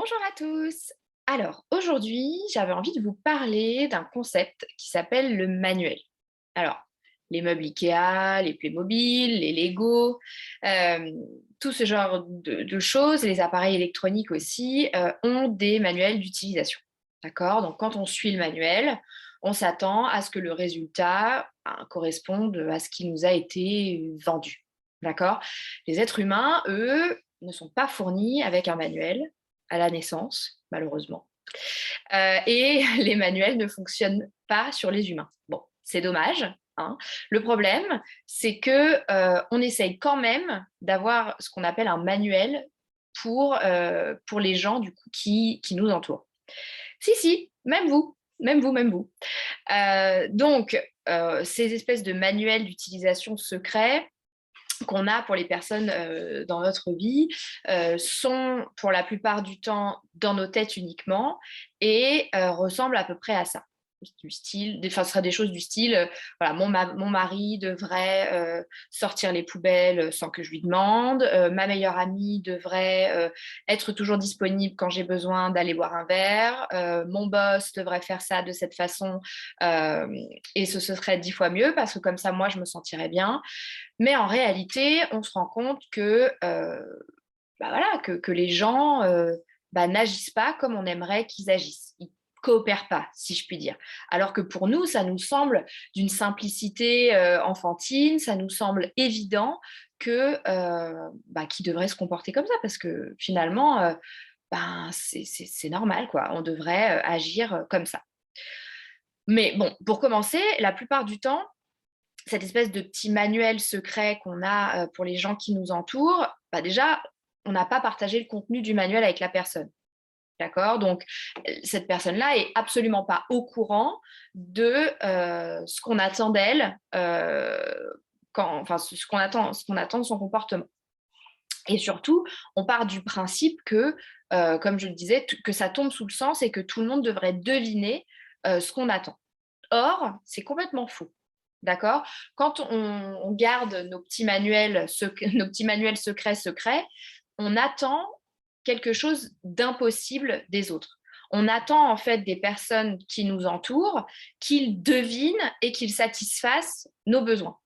Bonjour à tous. Alors, aujourd'hui, j'avais envie de vous parler d'un concept qui s'appelle le manuel. Alors, les meubles Ikea, les Playmobil, les Lego, euh, tout ce genre de choses, les appareils électroniques aussi, ont des manuels d'utilisation. D'accord? Donc, quand on suit le manuel, on s'attend à ce que le résultat corresponde à ce qui nous a été vendu. D'accord? Les êtres humains, eux, ne sont pas fournis avec un manuel à la naissance, malheureusement. Et les manuels ne fonctionnent pas sur les humains. Bon, c'est dommage, hein. Le problème, c'est que on essaye quand même d'avoir ce qu'on appelle un manuel pour les gens du coup, qui nous entourent. Si, même vous, même vous, même vous. Ces espèces de manuels d'utilisation secrets, qu'on a pour les personnes dans notre vie sont pour la plupart du temps dans nos têtes uniquement et ressemblent à peu près à ça. Du style, enfin, ce sera des choses du style, voilà, mon mari devrait sortir les poubelles sans que je lui demande, ma meilleure amie devrait être toujours disponible quand j'ai besoin d'aller boire un verre, mon boss devrait faire ça de cette façon et ce serait 10 fois mieux parce que comme ça, moi, je me sentirais bien. Mais en réalité, on se rend compte que les gens n'agissent pas comme on aimerait qu'ils agissent. Ils coopèrent pas, si je puis dire. Alors que pour nous, ça nous semble d'une simplicité enfantine, ça nous semble évident qu'ils devraient se comporter comme ça, parce que finalement, c'est normal, quoi. On devrait agir comme ça. Mais bon, pour commencer, la plupart du temps, cette espèce de petit manuel secret qu'on a pour les gens qui nous entourent, déjà, on n'a pas partagé le contenu du manuel avec la personne. D'accord? Donc, cette personne-là est absolument pas au courant de ce qu'on attend d'elle, enfin, ce qu'on attend de son comportement. Et surtout, on part du principe que, comme je le disais, que ça tombe sous le sens et que tout le monde devrait deviner ce qu'on attend. Or, c'est complètement faux. D'accord? Quand on garde nos petits manuels secrets, on attend quelque chose d'impossible des autres. On attend en fait des personnes qui nous entourent qu'ils devinent et qu'ils satisfassent nos besoins.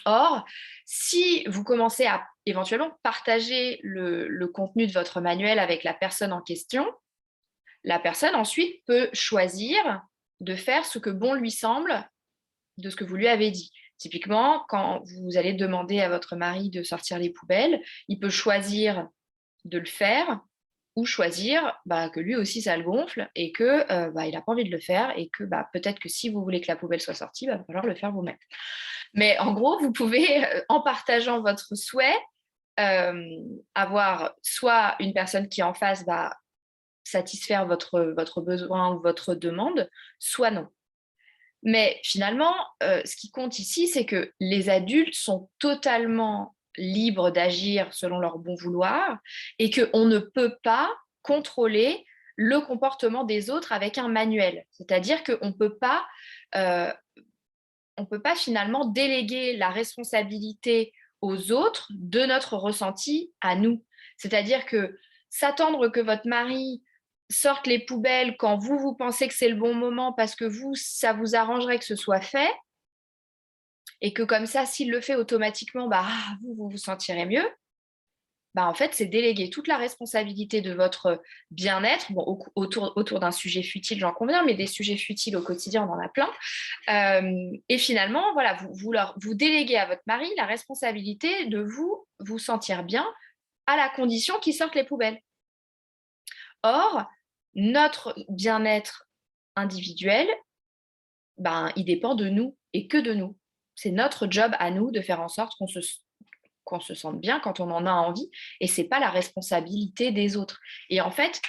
Or, si vous commencez à éventuellement partager le contenu de votre manuel avec la personne en question, la personne ensuite peut choisir de faire ce que bon lui semble de ce que vous lui avez dit. Typiquement, quand vous allez demander à votre mari de sortir les poubelles, il peut choisir de le faire ou choisir que lui aussi ça le gonfle et que il n'a pas envie de le faire et que peut-être que si vous voulez que la poubelle soit sortie, il va falloir le faire vous-même. Mais en gros, vous pouvez, en partageant votre souhait, avoir soit une personne qui en face va satisfaire votre besoin ou votre demande, soit non. Mais finalement, ce qui compte ici, c'est que les adultes sont totalement libres d'agir selon leur bon vouloir et qu'on ne peut pas contrôler le comportement des autres avec un manuel. C'est-à-dire qu'on euh, ne peut pas finalement déléguer la responsabilité aux autres de notre ressenti à nous. C'est-à-dire que s'attendre que votre mari sorte les poubelles quand vous, vous pensez que c'est le bon moment parce que vous, ça vous arrangerait que ce soit fait, et que comme ça, s'il le fait automatiquement, vous vous sentirez mieux, en fait, c'est déléguer toute la responsabilité de votre bien-être, bon, autour d'un sujet futile, j'en conviens, mais des sujets futiles au quotidien, on en a plein. Et finalement, voilà, vous déléguez à votre mari la responsabilité de vous sentir bien à la condition qu'il sorte les poubelles. Or, notre bien-être individuel, il dépend de nous et que de nous. C'est notre job à nous de faire en sorte qu'on se sente bien quand on en a envie, et c'est pas la responsabilité des autres. Et en fait,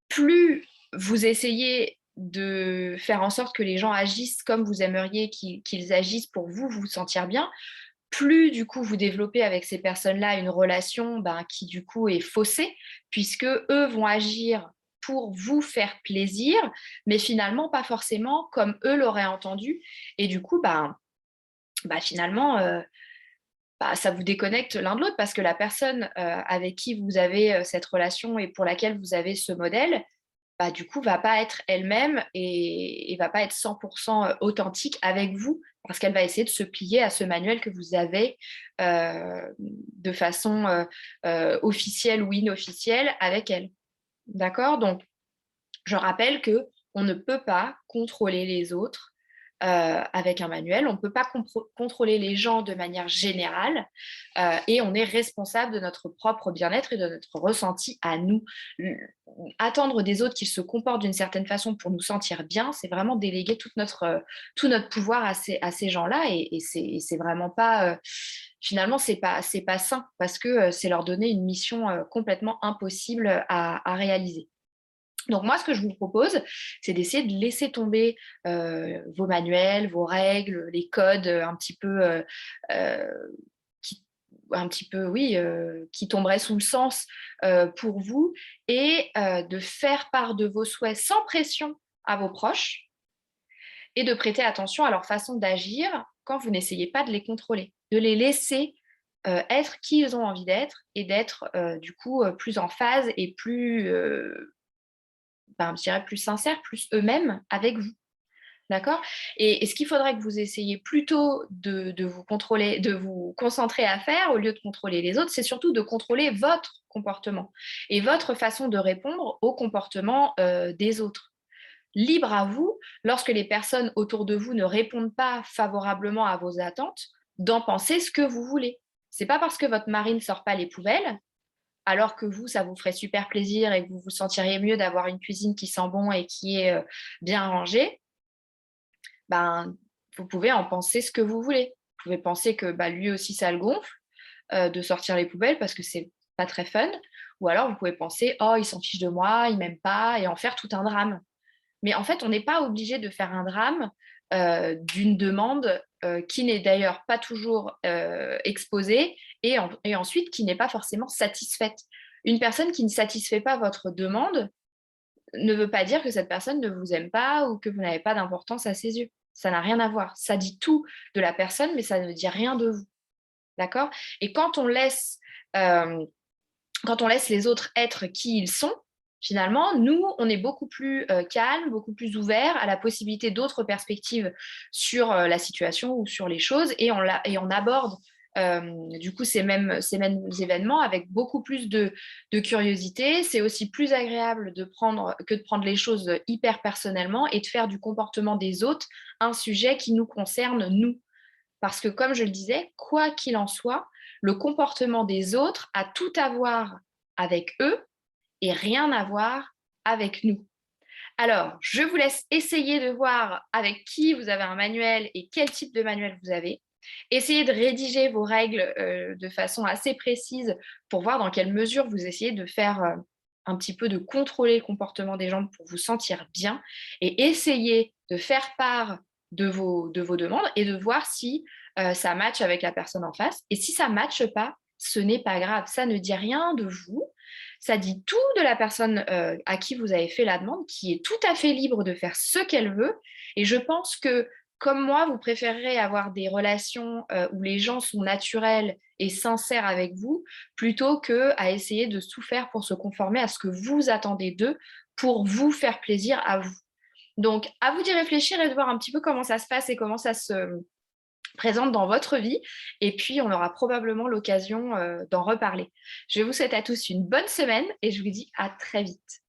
plus vous essayez de faire en sorte que les gens agissent comme vous aimeriez qu'ils agissent pour vous sentir bien, plus du coup vous développez avec ces personnes-là une relation qui du coup est faussée, puisque eux vont agir pour vous faire plaisir, mais finalement pas forcément comme eux l'auraient entendu. Et du coup, finalement, bah, ça vous déconnecte l'un de l'autre parce que la personne avec qui vous avez cette relation et pour laquelle vous avez ce modèle, bah, du coup, va pas être elle-même et va pas être 100% authentique avec vous parce qu'elle va essayer de se plier à ce manuel que vous avez de façon officielle ou inofficielle avec elle. D'accord? Donc, je rappelle que on ne peut pas contrôler les autres avec un manuel. On ne peut pas contrôler les gens de manière générale et on est responsable de notre propre bien-être et de notre ressenti à nous. Attendre des autres qu'ils se comportent d'une certaine façon pour nous sentir bien, c'est vraiment déléguer tout notre pouvoir à ces gens-là et c'est vraiment pas... finalement, c'est pas sain parce que c'est leur donner une mission complètement impossible à réaliser. Donc moi, ce que je vous propose, c'est d'essayer de laisser tomber vos manuels, vos règles, les codes un petit peu, euh, qui, oui, qui tomberaient sous le sens pour vous, et de faire part de vos souhaits sans pression à vos proches, et de prêter attention à leur façon d'agir quand vous n'essayez pas de les contrôler, de les laisser être qui ils ont envie d'être, et d'être du coup plus en phase et plus ben, je dirais plus sincères, plus eux-mêmes avec vous. D'accord? Et ce qu'il faudrait que vous essayiez plutôt de vous contrôler, de vous concentrer à faire au lieu de contrôler les autres, c'est surtout de contrôler votre comportement et votre façon de répondre au comportement des autres. Libre à vous, lorsque les personnes autour de vous ne répondent pas favorablement à vos attentes, d'en penser ce que vous voulez. C'est pas parce que votre mari ne sort pas les poubelles alors que vous, ça vous ferait super plaisir et que vous vous sentiriez mieux d'avoir une cuisine qui sent bon et qui est bien rangée, ben, vous pouvez en penser ce que vous voulez. Vous pouvez penser que bah, lui aussi, ça le gonfle de sortir les poubelles parce que c'est pas très fun. Ou alors, vous pouvez penser, oh, il s'en fiche de moi, il m'aime pas, et en faire tout un drame. Mais en fait, on n'est pas obligé de faire un drame d'une demande qui n'est d'ailleurs pas toujours exposée et ensuite qui n'est pas forcément satisfaite. Une personne qui ne satisfait pas votre demande ne veut pas dire que cette personne ne vous aime pas ou que vous n'avez pas d'importance à ses yeux. Ça n'a rien à voir. Ça dit tout de la personne, mais ça ne dit rien de vous. D'accord? Et euh, quand on laisse les autres être qui ils sont, finalement, nous, on est beaucoup plus calme, beaucoup plus ouvert à la possibilité d'autres perspectives sur la situation ou sur les choses, et on aborde du coup ces mêmes événements avec beaucoup plus de curiosité. C'est aussi plus agréable que de prendre les choses hyper personnellement et de faire du comportement des autres un sujet qui nous concerne, nous. Parce que, comme je le disais, quoi qu'il en soit, le comportement des autres a tout à voir avec eux et rien à voir avec nous. Alors, je vous laisse essayer de voir avec qui vous avez un manuel et quel type de manuel vous avez. Essayez de rédiger vos règles de façon assez précise pour voir dans quelle mesure vous essayez de faire un petit peu de contrôler le comportement des gens pour vous sentir bien, et essayez de faire part de vos demandes et de voir si ça matche avec la personne en face. Et si ça ne matche pas, ce n'est pas grave. Ça ne dit rien de vous. Ça dit tout de la personne à qui vous avez fait la demande, qui est tout à fait libre de faire ce qu'elle veut. Et je pense que, comme moi, vous préférerez avoir des relations où les gens sont naturels et sincères avec vous, plutôt qu'à essayer de tout faire pour se conformer à ce que vous attendez d'eux pour vous faire plaisir à vous. Donc, à vous d'y réfléchir et de voir un petit peu comment ça se passe et comment ça se présente dans votre vie. Et puis, on aura probablement l'occasion d'en reparler. Je vous souhaite à tous une bonne semaine et je vous dis à très vite.